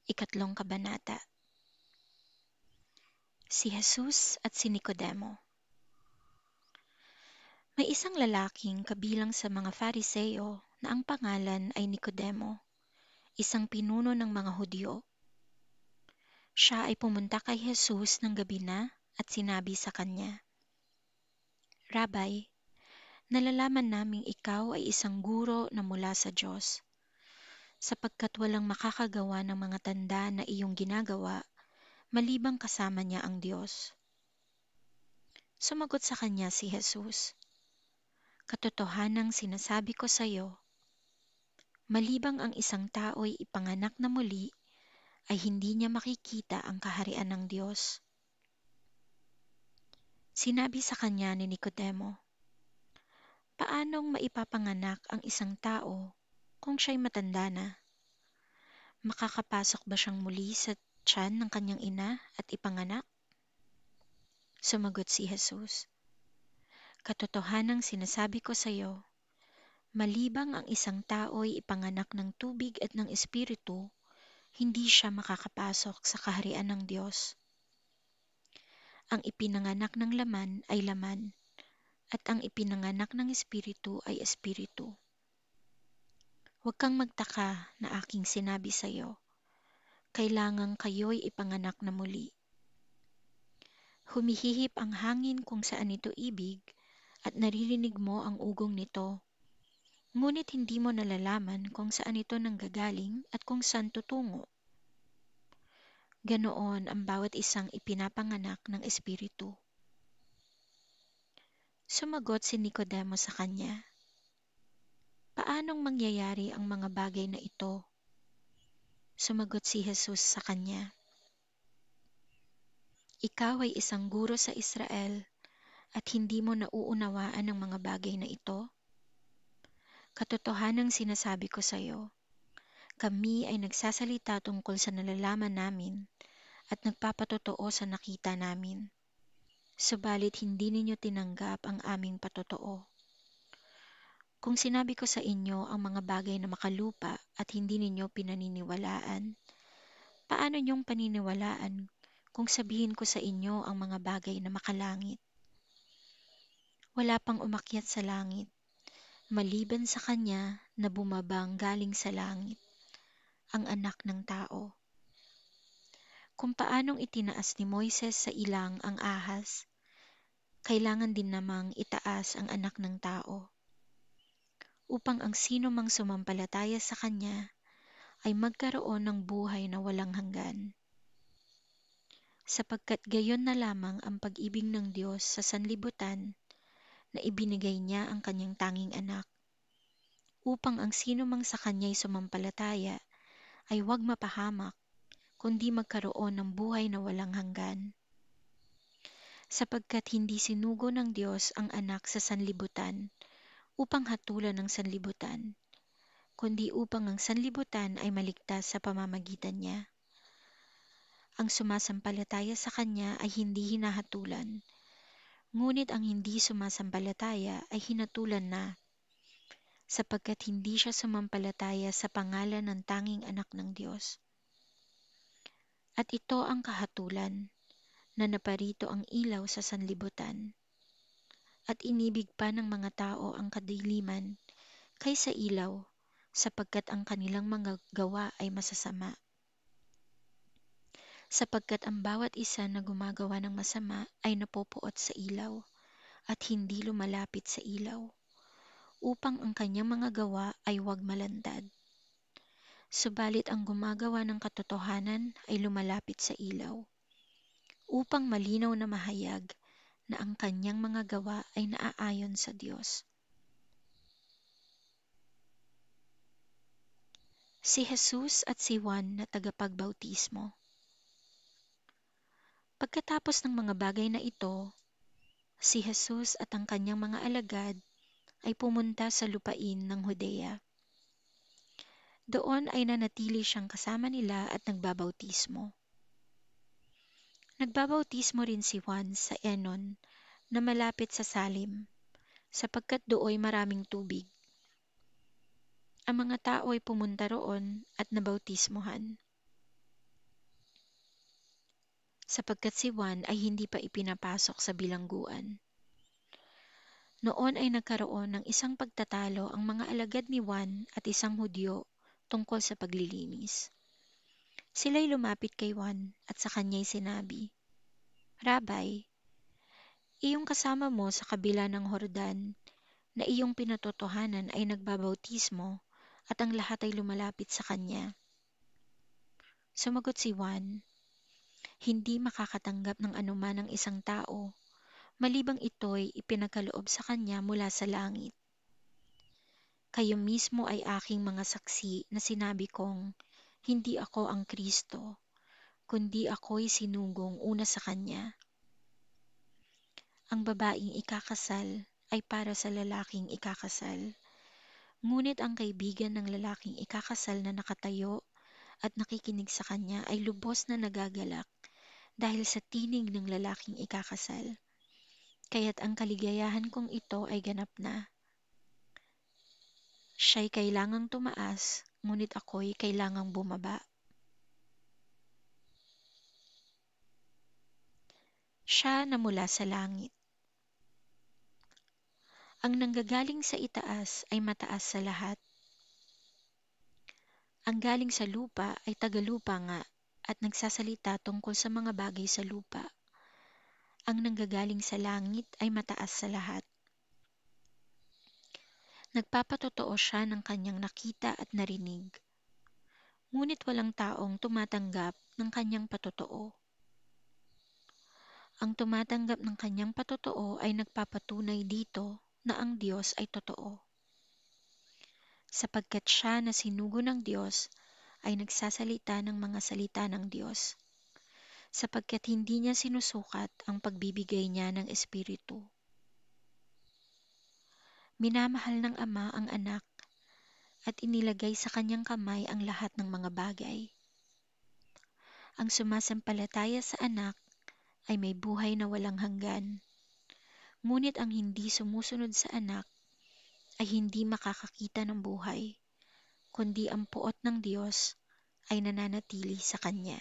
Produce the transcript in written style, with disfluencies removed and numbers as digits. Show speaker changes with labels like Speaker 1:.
Speaker 1: Ikatlong kabanata. Si Jesus at si Nicodemo. May isang lalaking kabilang sa mga Fariseo na ang pangalan ay Nicodemo, isang pinuno ng mga Hudyo. Siya ay pumunta kay Jesus ng gabi na at sinabi sa kanya, "Rabay, nalalaman naming ikaw ay isang guro na mula sa Diyos, sapagkat walang makakagawa ng mga tanda na iyong ginagawa malibang kasama niya ang Diyos." Sumagot sa kanya si Jesus, "Katotohanang sinasabi ko sa iyo, malibang ang isang tao'y ipanganak na muli, ay hindi niya makikita ang kaharian ng Diyos." Sinabi sa kanya ni Nicodemo, "Paanong maipapanganak ang isang tao kung siya'y matanda na? Makakapasok ba siyang muli sa tiyan ng kanyang ina at ipanganak?" Sumagot si Jesus, "Katotohanang sinasabi ko sa iyo, malibang ang isang tao'y ipanganak ng tubig at ng espiritu, hindi siya makakapasok sa kaharian ng Diyos. Ang ipinanganak ng laman ay laman, at ang ipinanganak ng espiritu ay espiritu. Huwag kang magtaka na aking sinabi sa iyo, kailangang kayo'y ipanganak na muli. Humihihip ang hangin kung saan ito ibig, at naririnig mo ang ugong nito, ngunit hindi mo nalalaman kung saan ito nanggagaling at kung saan tutungo. Ganoon ang bawat isang ipinapanganak ng espiritu." Sumagot si Nicodemo sa kanya, "Paanong mangyayari ang mga bagay na ito?" Sumagot si Jesus sa kanya, "Ikaw ay isang guro sa Israel at hindi mo nauunawaan ang mga bagay na ito? Katotohanang sinasabi ko sa iyo, kami ay nagsasalita tungkol sa nalalaman namin at nagpapatotoo sa nakita namin. Subalit hindi ninyo tinanggap ang aming patotoo. Kung sinabi ko sa inyo ang mga bagay na makalupa at hindi ninyo pinaniniwalaan, paano niyong paniniwalaan kung sabihin ko sa inyo ang mga bagay na makalangit? Wala pang umakyat sa langit, maliban sa kanya na bumabang galing sa langit, ang anak ng tao. Kung paanong itinaas ni Moises sa ilang ang ahas, kailangan din namang itaas ang anak ng tao, upang ang sino mang sumampalataya sa kanya ay magkaroon ng buhay na walang hanggan. Sapagkat gayon na lamang ang pag-ibig ng Diyos sa sanlibutan na ibinigay niya ang kanyang tanging anak, upang ang sino mang sa kanya'y sumampalataya ay huwag mapahamak, kundi magkaroon ng buhay na walang hanggan. Sapagkat hindi sinugo ng Diyos ang anak sa sanlibutan upang hatulan ng sanlibutan, kundi upang ang sanlibutan ay maligtas sa pamamagitan niya. Ang sumasampalataya sa kanya ay hindi hinahatulan, ngunit ang hindi sumasampalataya ay hinatulan na, sapagkat hindi siya sumampalataya sa pangalan ng tanging anak ng Diyos. At ito ang kahatulan, na naparito ang ilaw sa sanlibutan, at inibig pa ng mga tao ang kadiliman kaysa ilaw, sapagkat ang kanilang mga gawa ay masasama. Sapagkat ang bawat isa na gumagawa ng masama ay napopoot sa ilaw, at hindi lumalapit sa ilaw, upang ang kanyang mga gawa ay huwag malantad. Subalit ang gumagawa ng katotohanan ay lumalapit sa ilaw, upang malinaw na mahayag na ang kanyang mga gawa ay naaayon sa Diyos. Si Jesus at si Juan na tagapagbautismo. Pagkatapos ng mga bagay na ito, si Jesus at ang kanyang mga alagad ay pumunta sa lupain ng Judea. Doon ay nanatili siyang kasama nila at nagbabautismo. Nagbabautismo rin si Juan sa Enon na malapit sa Salim, sapagkat dooy maraming tubig. Ang mga tao ay pumunta roon at nabautismohan. sapagkat si Juan ay hindi pa ipinapasok sa bilangguan. Noon ay nagkaroon ng isang pagtatalo ang mga alagad ni Juan at isang Hudyo tungkol sa paglilinis. Sila'y lumapit kay Juan at sa kanya'y sinabi, "Rabay, iyong kasama mo sa kabila ng Hordan na iyong pinatotohanan ay nagbabautismo at ang lahat ay lumalapit sa kanya." Sumagot si Juan, "Hindi makakatanggap ng anuman ang isang tao, malibang ito'y ipinagkaloob sa kanya mula sa langit. Kayo mismo ay aking mga saksi na sinabi kong, hindi ako ang Kristo, kundi ako'y sinugong una sa kanya. Ang babaeng ikakasal ay para sa lalaking ikakasal, ngunit ang kaibigan ng lalaking ikakasal na nakatayo at nakikinig sa kanya ay lubos na nagagalak dahil sa tinig ng lalaking ikakasal. Kaya't ang kaligayahan kong ito ay ganap na. Siya'y kailangang tumaas, ngunit ako'y kailangang bumaba." Siya na mula sa langit. Ang nanggagaling sa itaas ay mataas sa lahat. Ang galing sa lupa ay tagalupa nga at nagsasalita tungkol sa mga bagay sa lupa. Ang nanggagaling sa langit ay mataas sa lahat. Nagpapatotoo siya ng kanyang nakita at narinig, ngunit walang taong tumatanggap ng kanyang patotoo. Ang tumatanggap ng kanyang patotoo ay nagpapatunay dito na ang Diyos ay totoo. Sapagkat siya na sinugo ng Diyos ay nagsasalita ng mga salita ng Diyos, sapagkat hindi niya sinusukat ang pagbibigay niya ng Espiritu. Minamahal ng Ama ang Anak at inilagay sa kanyang kamay ang lahat ng mga bagay. Ang sumasampalataya sa Anak ay may buhay na walang hanggan, ngunit ang hindi sumusunod sa Anak ay hindi makakakita ng buhay, kundi ang puot ng Diyos ay nananatili sa kanya.